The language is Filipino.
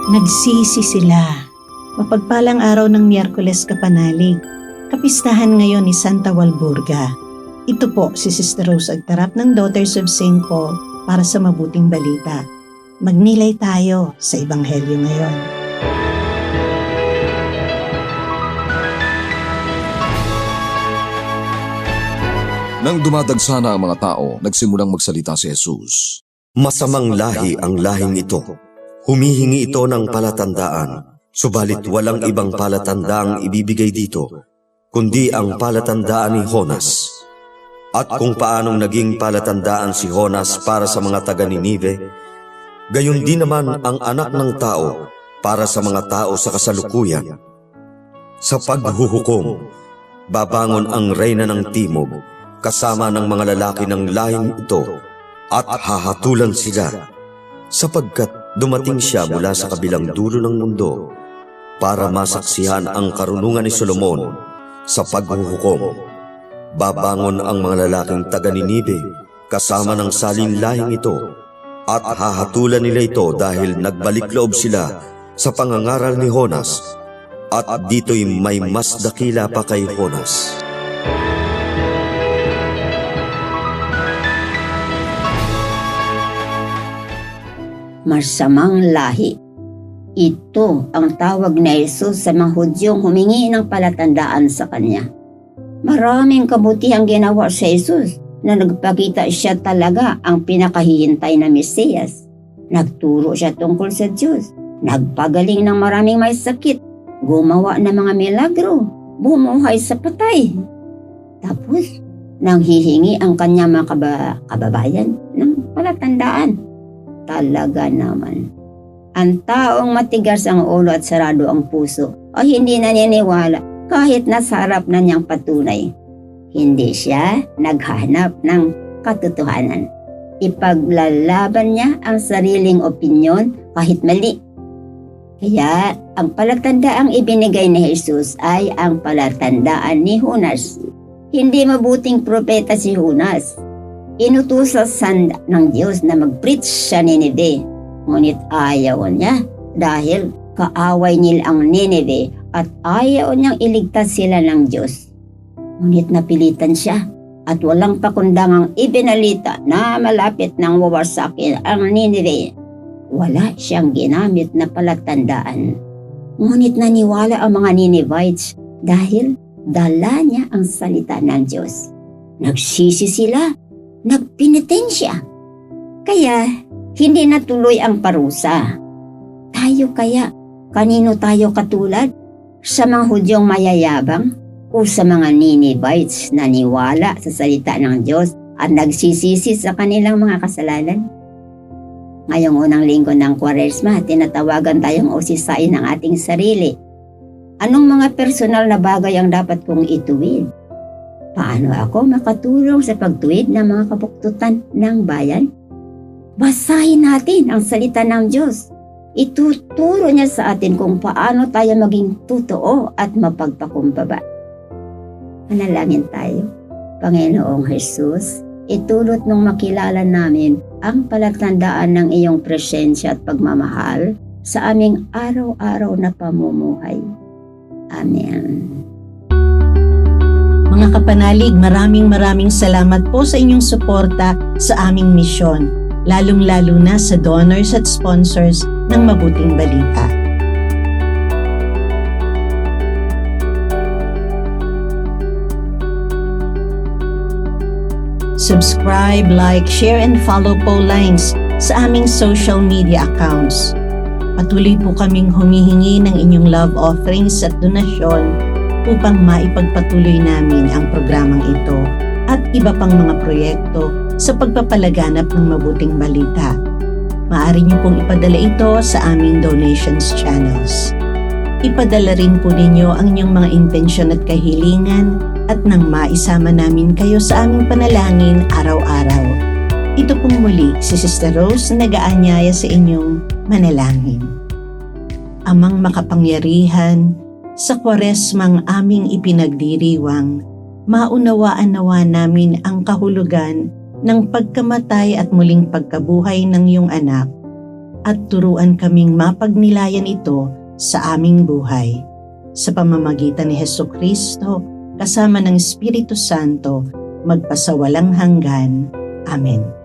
Nagsisi sila. Mapagpalang araw ng Miyerkules Kapanalig. Kapistahan ngayon ni Santa Walburga. Ito po si Sister Rose Agtarap ng Daughters of St. Paul para sa mabuting balita. Magnilay tayo sa Ebanghelyo ngayon. Nang dumadagsa na ang mga tao, nagsimulang magsalita si Jesus. Masamang lahi ang lahing ito. Humihingi ito ng palatandaan, subalit walang ibang palatandaang ibibigay dito, kundi ang palatandaan ni Jonas. At kung paanong naging palatandaan si Jonas para sa mga taga-Ninive, gayon din naman ang anak ng tao para sa mga tao sa kasalukuyan. Sa paghuhukom, babangon ang reyna ng timog, kasama ng mga lalaki ng lahing ito, at hahatulan sila, sapagkat dumating siya mula sa kabilang dulo ng mundo para masaksihan ang karunungan ni Solomon sa paghuhukom. Babangon ang mga lalaking taga-Ninive kasama ng salin lahing ito, at hahatulan nila ito dahil nagbalik loob sila sa pangangaral ni Jonas, at dito'y may mas dakila pa kay Jonas. Masamang lahi. Ito ang tawag ni Jesus sa mga Hudyong humingi ng palatandaan sa kanya. Maraming kabutihang ginawa sa Jesus na nagpakita siya talaga ang pinakahihintay na Mesiyas. Nagturo siya tungkol sa Diyos, nagpagaling ng maraming may sakit, gumawa ng mga milagro, bumuhay sa patay. Tapos, nanghihingi ang kanyang mga kababayan ng palatandaan. Talaga naman. Ang taong matigas ang ulo at sarado ang puso ay hindi naniniwala kahit nasa harap na niyang patunay. Hindi siya naghahanap ng katotohanan. Ipaglalaban niya ang sariling opinyon kahit mali. Kaya ang palatandaang ibinigay ni Jesus ay ang palatandaan ni Jonas. Hindi mabuting propeta si Jonas. Inutusan ng Diyos na mag-preach sa Ninive, ngunit ayaw niya dahil kaaway nila ang Ninive at ayaw niyang iligtas sila ng Diyos. Ngunit napilitan siya at walang pakundangang ibinalita na malapit nang wawasakin ang Ninive. Wala siyang ginamit na palatandaan. Ngunit naniwala ang mga Ninevites dahil dala niya ang salita ng Diyos. Nagsisi sila. Nagpinitensya. Kaya, hindi natuloy ang parusa. Tayo kaya, kanino tayo katulad? Sa mga Hudyong mayayabang o sa mga Ninevites na niwala sa salita ng Diyos at nagsisisi sa kanilang mga kasalanan? Ngayong unang linggo ng Kwaresma, tinatawagan tayong usisain ng ating sarili. Anong mga personal na bagay ang dapat kong ituwid? Paano ako makatulong sa pagtuwid ng mga kabuktutan ng bayan? Basahin natin ang salita ng Diyos. Ituturo niya sa atin kung paano tayo maging totoo at mapagpakumbaba. Manalangin tayo. Panginoong Jesus, itulot nung makilala namin ang palatandaan ng iyong presensya at pagmamahal sa aming araw-araw na pamumuhay. Amen. Mga kapanalig, maraming salamat po sa inyong suporta sa aming misyon, lalong-lalo na sa donors at sponsors ng Mabuting Balita. Subscribe, like, share, and follow po lines sa aming social media accounts. Patuloy po kaming humihingi ng inyong love offerings at donasyon upang maipagpatuloy namin ang programang ito at iba pang mga proyekto sa pagpapalaganap ng mabuting balita. Maaari niyo pong ipadala ito sa aming donations channels. Ipadala rin po ninyo ang inyong mga intensyon at kahilingan at nang maisama namin kayo sa aming panalangin araw-araw. Ito pong muli si Sister Rose na nag-aanyaya sa inyong manalangin. Amang makapangyarihan, sa Kwaresmang aming ipinagdiriwang, maunawaan nawa namin ang kahulugan ng pagkamatay at muling pagkabuhay ng iyong anak at turuan kaming mapagnilayan ito sa aming buhay. Sa pamamagitan ni Hesukristo, kasama ng Espiritu Santo, magpasawalang hanggan. Amen.